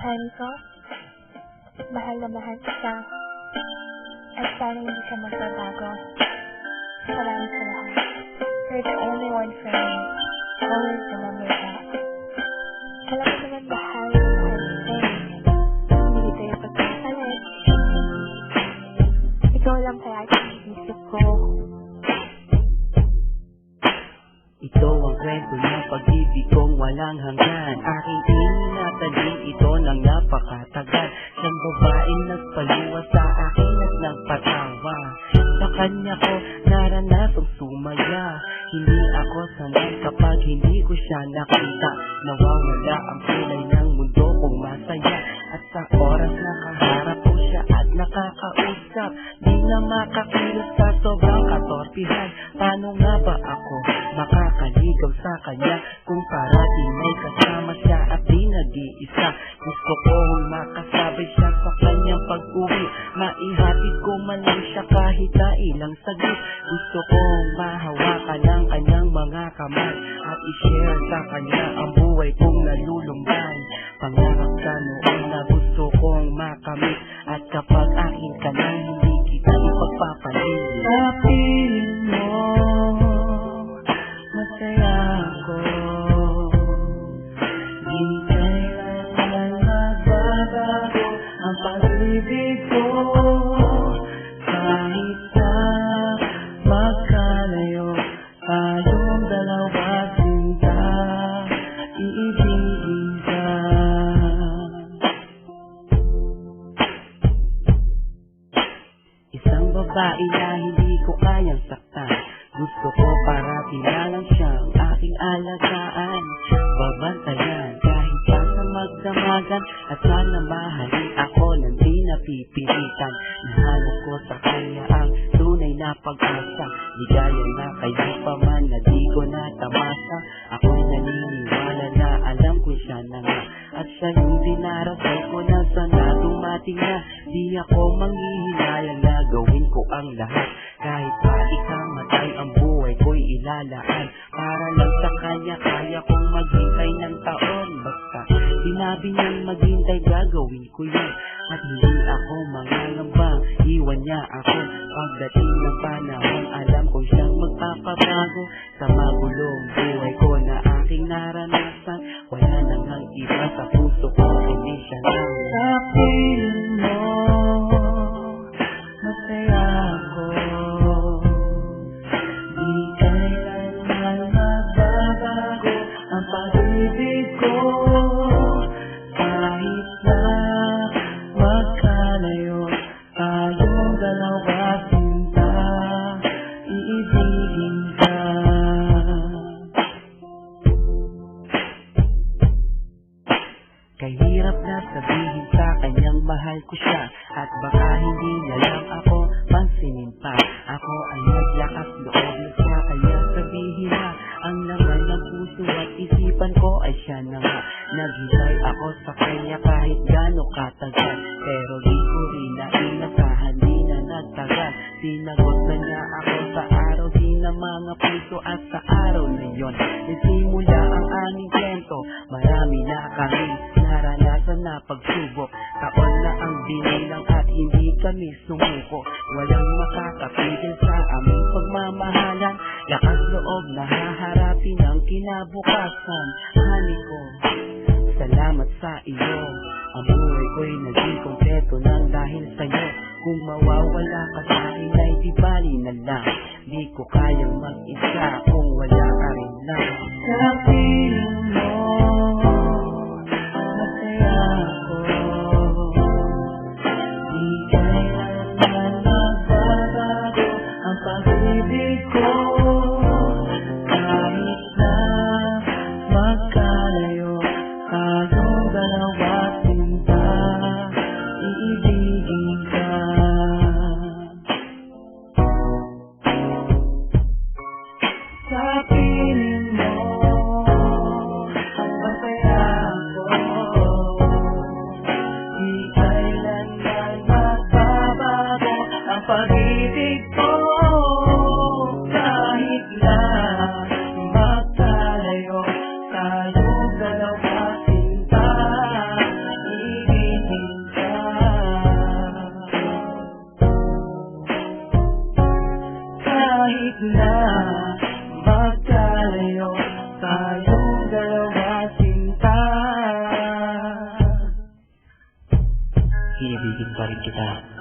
Honey ko, mahal na mahal kita. At sana hindi ka magbabago. Salamat sa lahat. You're the only one for me. Always remember that. Alam mo naman mahal na mahal kita eh. Hindi tayo pagkakalit. Ikaw lang kaya iniisip ko. Ito ang kwento ng pag-ibig kong walang hanggan. Aking inataling ito ng napakatagal. Siyang babaeng nagpaliwa sa akin at nagpatawa. Sa kanya ko naranasang sumaya. Hindi ako sanay kapag hindi ko siya nakita. Nawawala ang kulay ng mundo kong masaya. At sa oras na kaharap ko siya at nakakausap, di na makakilos sa sobrang katorpihan. Paano nga ba ako makakaligaw sa kanya kung parating may kasama siya at di nag-iisa? Gusto kong makasabay siya sa kanyang pag-uwi, maihatid ko man lang siya kahit na ilang saglit. Gusto kong mahawakan ang kanyang mga kamay at i-share sa kanya ang buhay kong nalulumban. Pangarap ka noon na gusto kong makamit, at kapag akin ka na hindi kita ipagpapalit. Sa piling mo masaya ako, di kailangan magbabago ang pag-ibig ko. Kahit na magkalayo tayong dalawa, sinta iibigin ka. Isang babae na hindi ko kayang saktan, gusto ko parati na lang siyang aking alagaan. Babantayan kahit pa sa magdamagan, at sana mahalin ako nang di napipilitan. Nahanap ko sa kanya ang tunay na pag-asa, ligaya na kayo pa man na di ko natamasa. Ako'y naniniwala na alam ko siya na nga, at siya yung dinarasal ko na sana dumating na. Di ako manghihinayang na gawin ko ang lahat, kahit pa ikamatay ang buhay ko'y ilalaan. Para lang sa kanya kaya kong maghintay ng taon. Basta sinabi niyang maghintay, gagawin ko yun. At hindi ako mangangamba, iwan niya ako. Pagdating ng panahon, alam kong siyang magpapabago. Sa magulong buhay ko na aking naranasan, wala nang ang iba sa puso ko, hindi siya lang. Sa piling mo masaya ako, di kailanman magbabago ang pag-ibig ko. Kahit na magkalayo tayong dalawa, sinta iibigin ka. Kahirap na sabihin sa kanyang mahal ko siya, at baka hindi niya lang ako pansinin pa. Ako ay naglakas loob na sa kanya sabihin na ang laman ng puso at isipan ko ay siya na nga. Naghintay ako sa kanya kahit gaano katagal, pero di ko rin na inasahan, di na nagtagal. Sinagot na niya ako sa araw, di na mga puso, at sa araw na yon nagsimula ang aming kwento. Marami na kami naranasan na pagsubok, taon na ang binilang at hindi kami sumuko. Walang makakapigil sa aming pagmamahalan, lakas loob na haharapin ang kinabukasan. Honey ko, salamat sa iyo, ang buhay ko'y naging kompleto nang dahil sa'yo. Kung mawawala ka sa akin ay di bali na lang, di ko kayang mag-isa kung wala ka rin lang. Sa piling mo masaya ako, di kailanman magbabago ang pag-ibig ko. Kahit na magkalayo tayong dalawa, sinta iibigin ka. iibigin pa rin kita.